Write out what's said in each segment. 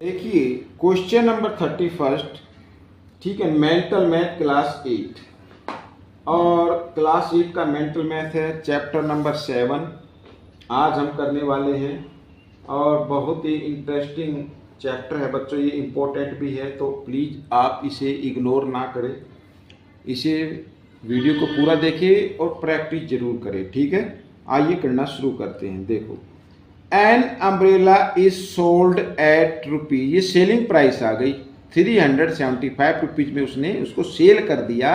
देखिए question number 31, ठीक है, मेंटल मैथ क्लास 8 और क्लास 8 का मेंटल मैथ है चैप्टर नंबर 7 आज हम करने वाले हैं। और बहुत ही इंटरेस्टिंग चैप्टर है बच्चों, ये इम्पोर्टेंट भी है, तो प्लीज़ आप इसे इग्नोर ना करें, इसे वीडियो को पूरा देखें और प्रैक्टिस जरूर करें, ठीक है। आइए करना शुरू करते हैं। देखो, an umbrella is sold at rupees, ये सेलिंग प्राइस आ गई 375 रुपीज में उसने उसको सेल कर दिया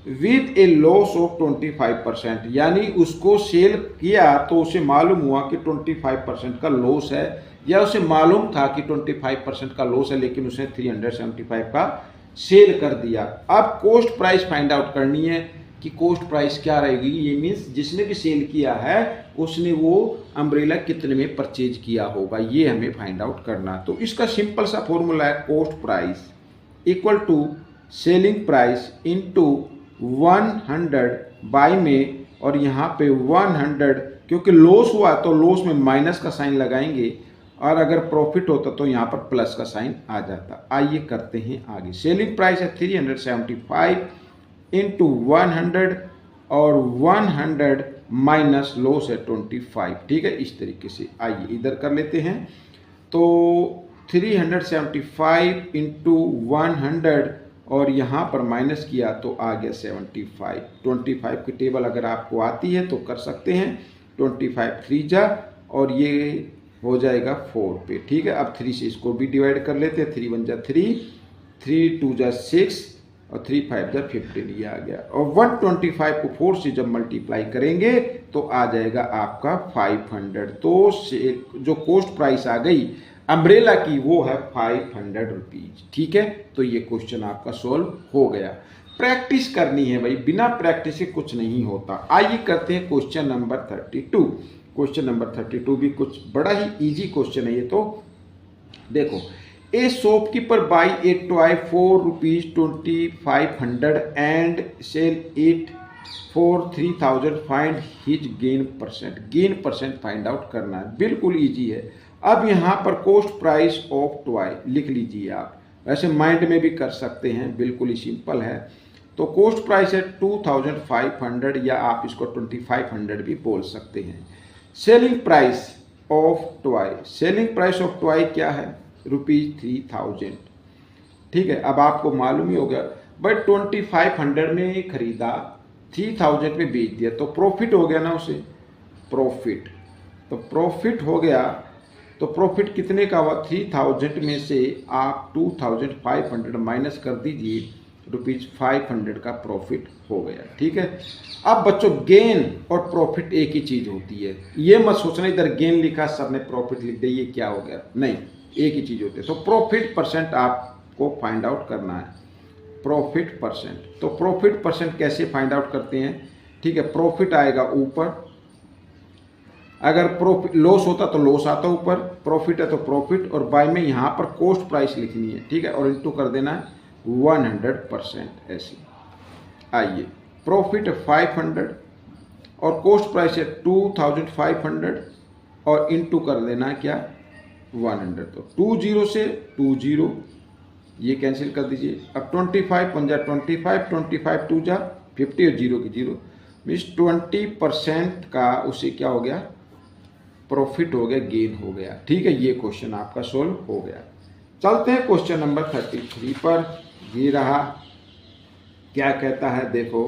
विद ए लॉस ऑफ 25%, यानी उसको सेल किया तो उसे मालूम हुआ कि 25% का लॉस है, या उसे मालूम था कि 25% का लॉस है, लेकिन उसने 375 का सेल कर दिया। अब कॉस्ट प्राइस फाइंड आउट करनी है कि कॉस्ट प्राइस क्या रहेगी। ये मीन्स जिसने भी सेल किया है उसने वो अम्ब्रेला कितने में परचेज किया होगा, ये हमें फाइंड आउट करना। तो इसका सिंपल सा फॉर्मूला है cost price equal to selling price into 100 by में, और यहाँ पे 100 क्योंकि लॉस हुआ तो लॉस में माइनस का साइन लगाएंगे, और अगर प्रॉफिट होता तो यहाँ पर प्लस का साइन आ जाता। आइए करते हैं आगे। सेलिंग प्राइस है 375 इंटू 100 और 100 माइनस लॉस है 25, ठीक है। इस तरीके से आइए इधर कर लेते हैं। तो 375 इंटू 100 और यहाँ पर माइनस किया तो आ गया 75। 25 की टेबल अगर आपको आती है तो कर सकते हैं। 25 3 जा और ये हो जाएगा 4 पे, ठीक है। अब 3 से इसको भी डिवाइड कर लेते हैं। 3 1 जा 3, 3 2 जा 6 और 3 5 जा 15, ये आ गया। और 125 को 4 से जब मल्टीप्लाई करेंगे तो आ जाएगा आपका 500। तो जो कॉस्ट प्राइस आ गई अम्ब्रेला की वो है 500 रुपीज, ठीक है। तो ये क्वेश्चन आपका सोल्व हो गया। प्रैक्टिस करनी है भाई, बिना प्रैक्टिस के कुछ नहीं होता। आइए करते हैं क्वेश्चन नंबर 32। क्वेश्चन नंबर 32 भी कुछ बड़ा ही इजी क्वेश्चन है ये। तो देखो, a shopkeeper buy a toy for rupees 2500 and sell it for 3000, find his gain percent. Gain percent find out करना है, बिल्कुल इजी है। अब यहाँ पर कॉस्ट प्राइस ऑफ टॉय लिख लीजिए आप, वैसे माइंड में भी कर सकते हैं, बिल्कुल ही सिंपल है। तो कॉस्ट प्राइस है 2500 या आप इसको 2500 भी बोल सकते हैं। Selling price of toy, selling price of toy क्या है, रुपीज 3000, ठीक है। अब आपको मालूम ही हो गया भाई 2500 में खरीदा, 3000 में बेच दिया, तो प्रॉफिट हो गया ना उसे, प्रॉफिट। तो प्रॉफिट हो गया, तो प्रॉफिट कितने का हुआ, 3000 में से आप 2500 माइनस कर दीजिए, रुपीज 500 का प्रॉफिट हो गया, ठीक है। अब बच्चों गेन और प्रॉफिट एक ही चीज होती है, ये मत सोचना इधर गेन लिखा सबने प्रॉफिट लिख दिया, ये क्या हो गया, नहीं, एक ही चीज होती है। तो प्रॉफिट परसेंट आपको फाइंड आउट करना है, प्रॉफिट परसेंट। तो प्रॉफिट परसेंट कैसे फाइंड आउट करते हैं, ठीक है। प्रॉफिट आएगा ऊपर, अगर प्रॉफिट लॉस होता तो लॉस आता ऊपर, प्रॉफिट है तो प्रॉफिट, और बाय में यहाँ पर कॉस्ट प्राइस लिखनी है, ठीक है, और इनटू कर देना है 100%, ऐसे। आइए, प्रॉफिट है 500 और कॉस्ट प्राइस है 2500 और इनटू कर देना है क्या 100। तो 20 से 20 ये कैंसिल कर दीजिए। अब 25 पंजा 25, 25 2 जा 50 और 0 की 0, मीन्स 20% का उसे क्या हो गया, प्रॉफिट हो गया, गेन हो गया, ठीक है। ये क्वेश्चन आपका सोल्व हो गया। चलते हैं क्वेश्चन नंबर 33 पर। ये रहा, क्या कहता है, देखो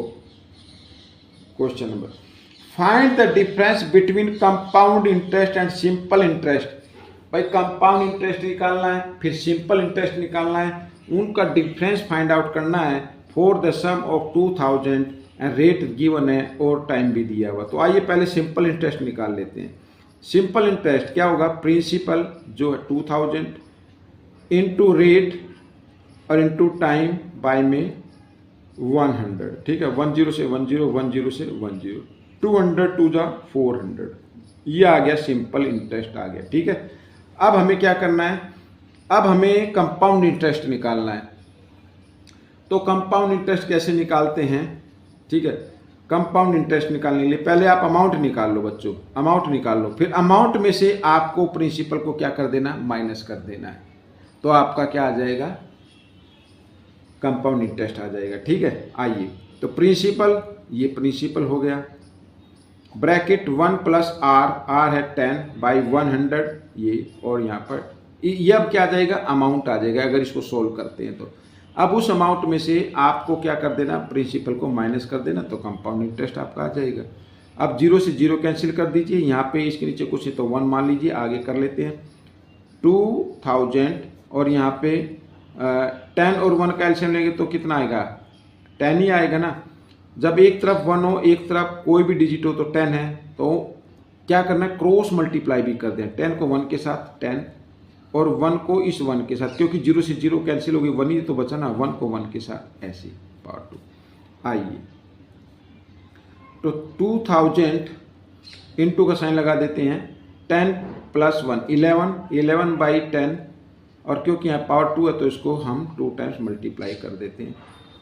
question number, find the difference between compound interest and simple interest. भाई कंपाउंड इंटरेस्ट निकालना है, फिर सिंपल इंटरेस्ट निकालना है, उनका डिफरेंस फाइंड आउट करना है for the sum of 2000 and rate given है और टाइम भी दिया हुआ। तो आइए पहले सिंपल इंटरेस्ट निकाल लेते हैं। सिंपल इंटरेस्ट क्या होगा, प्रिंसिपल जो है 2000 इंटू रेट और इंटू टाइम बाय में 100, ठीक है। 10 से 10, 10 से 10, 200 2 जा 400, ये आ गया सिंपल इंटरेस्ट आ गया, ठीक है। अब हमें क्या करना है, अब हमें कंपाउंड इंटरेस्ट निकालना है। तो कंपाउंड इंटरेस्ट कैसे निकालते हैं, ठीक है। कंपाउंड इंटरेस्ट निकालने के लिए पहले आप अमाउंट निकाल लो बच्चों, अमाउंट निकाल लो, फिर अमाउंट में से आपको प्रिंसिपल को क्या कर देना, माइनस कर देना है। तो आपका क्या आ जाएगा, कंपाउंड इंटरेस्ट आ जाएगा। ठीक है, आइए तो प्रिंसिपल, ये प्रिंसिपल हो गया, ब्रैकेट 1 प्लस आर, आर है 10 बाई 100 ये, और यहाँ पर ये अब क्या आ जाएगा, अमाउंट आ जाएगा अगर इसको सोल्व करते हैं तो। अब उस अमाउंट में से आपको क्या कर देना, प्रिंसिपल को माइनस कर देना, तो कंपाउंड इंटरेस्ट आपका आ जाएगा। अब 0 से 0 कैंसिल कर दीजिए, यहाँ पे इसके नीचे कुछ है तो 1 मान लीजिए, आगे कर लेते हैं 2000, और यहाँ पे 10 और 1 का एलसीएम लेंगे तो कितना आएगा, 10 ही आएगा ना। जब एक तरफ 1 हो, एक तरफ कोई भी डिजिट हो तो 10 है, तो क्या करना है, क्रॉस मल्टीप्लाई भी कर दें, 10 को 1 के साथ 10 और 1 को इस 1 के साथ, क्योंकि 0 से 0 कैंसिल हो गई, 1 ही तो बचा ना, 1 को 1 के साथ, ऐसे पावर 2। आइए तो 2000 इंटू का साइन लगा देते हैं, 10 प्लस 1 11, 11 बाई 10, और क्योंकि यहाँ पावर 2 है तो इसको हम 2 टाइम्स मल्टीप्लाई कर देते हैं,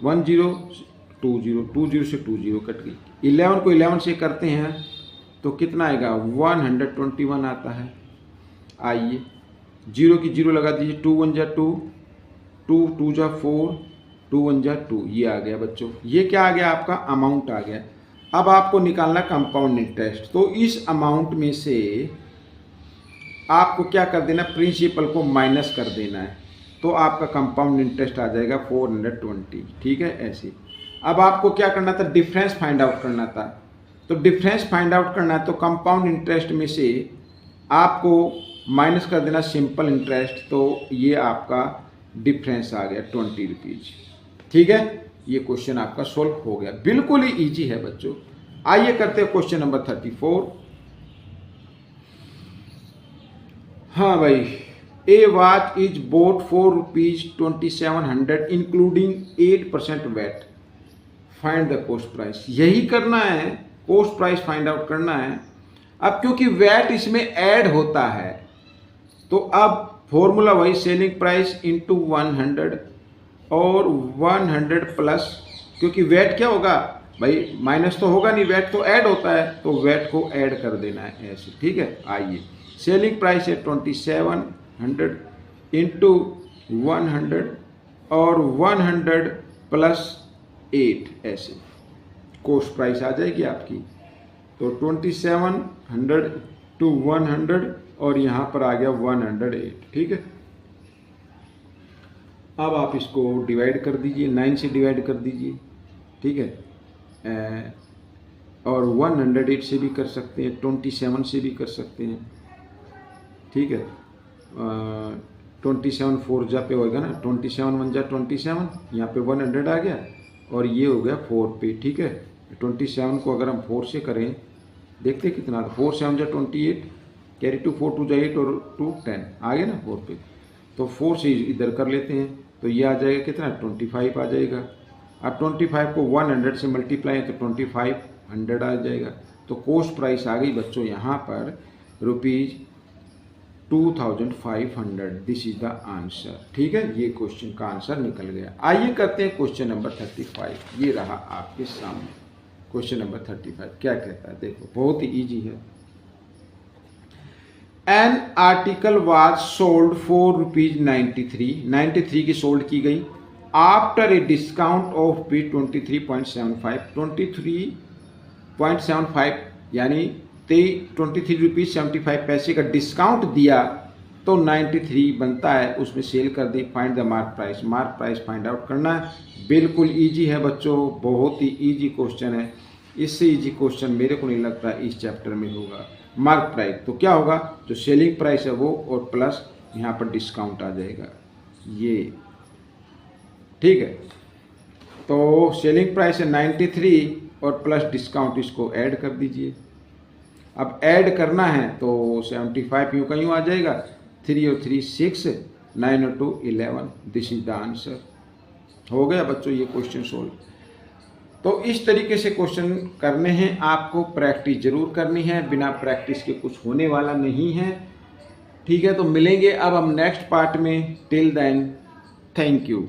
10 20 20 से 20 कट गई, 11 को 11 से करते हैं तो कितना आएगा, 121 आता है। आइए 0 की 0 लगा दीजिए, 2 1 जा 2, 2 2 जा 4, 2 1 जा 2, ये आ गया बच्चों, ये क्या आ गया, आपका अमाउंट आ गया। अब आपको निकालना कंपाउंड इंटरेस्ट, तो इस अमाउंट में से आपको क्या कर देना, प्रिंसिपल को माइनस कर देना है, तो आपका कंपाउंड इंटरेस्ट आ जाएगा 420। ठीक है, ऐसे। अब आपको क्या करना था, डिफरेंस फाइंड आउट करना था, तो डिफरेंस फाइंड आउट करना है तो कंपाउंड इंटरेस्ट में से आपको माइनस कर देना सिंपल इंटरेस्ट, तो ये आपका डिफरेंस आ गया 20 रुपीज। ठीक है, ये क्वेश्चन आपका सोल्व हो गया, बिल्कुल ही इजी है बच्चों। आइए करते हैं क्वेश्चन नंबर 34। हाँ भाई, a watch is bought for ₹2700 including 8% VAT, find the cost price. यही करना है, कॉस्ट प्राइस फाइंड आउट करना है। अब क्योंकि वैट इसमें ऐड होता है तो अब फॉर्मूला वही, सेलिंग प्राइस इंटू 100 और 100 प्लस, क्योंकि वेट क्या होगा भाई, माइनस तो होगा नहीं, वेट तो ऐड होता है, तो वेट को ऐड कर देना है ऐसे। ठीक है, आइए सेलिंग प्राइस है 2700 इंटू 100 और 100 प्लस 8, ऐसे कॉस्ट प्राइस आ जाएगी आपकी। तो 2700 टू 100 और यहाँ पर आ गया 108। ठीक है, अब आप इसको डिवाइड कर दीजिए, 9 से डिवाइड कर दीजिए। ठीक है, और 108 से भी कर सकते हैं, 27 से भी कर सकते हैं। ठीक है, 27 4 जा पे होएगा ना, 27 1 जा 27, यहाँ पे 100 आ गया और ये हो गया 4 पे। ठीक है, 27 को अगर हम 4 से करें, देखते कितना, 4 7 जा 28, कैरी 2 4 2 जा 8 और 2 10 आ गया ना 4 पे, तो 4 से इधर कर लेते हैं तो ये आ जाएगा कितना, 25 आ जाएगा। अब 25 को 100 से मल्टीप्लाई तो 2500 आ जाएगा। तो कॉस्ट प्राइस आ गई बच्चों यहाँ पर ₹2500। This is the answer. ठीक है, ये क्वेश्चन का आंसर निकल गया। आइए करते हैं क्वेश्चन नंबर 35। ये रहा आपके सामने क्वेश्चन नंबर 35। क्या कहता है, देखो बहुत ही ईजी है। An article was sold for ₹93 की सोल्ड की गई आफ्टर ए डिस्काउंट ऑफ ₹23.75। 23.75 यानी 23 रुपीज 75 पैसे का डिस्काउंट दिया तो 93 बनता है, उसमें सेल कर दी। Find the mark price, mark price find out करना है। बिल्कुल इजी है बच्चों, बहुत ही इजी क्वेश्चन है। इससे इजी क्वेश्चन मेरे को नहीं लगता इस चैप्टर में होगा। मार्क प्राइस तो क्या होगा, जो सेलिंग प्राइस है वो और प्लस यहाँ पर डिस्काउंट आ जाएगा ये। ठीक है, तो सेलिंग प्राइस है 93 और प्लस डिस्काउंट, इसको ऐड कर दीजिए। अब ऐड करना है तो 75 यूँ का यूँ आ जाएगा, 3 और 3 6, 9 और 2 11। This is the answer. हो गया बच्चों ये क्वेश्चन सोल्व। तो इस तरीके से क्वेश्चन करने हैं आपको, प्रैक्टिस जरूर करनी है, बिना प्रैक्टिस के कुछ होने वाला नहीं है। ठीक है, तो मिलेंगे अब हम नेक्स्ट पार्ट में। Till then, thank you.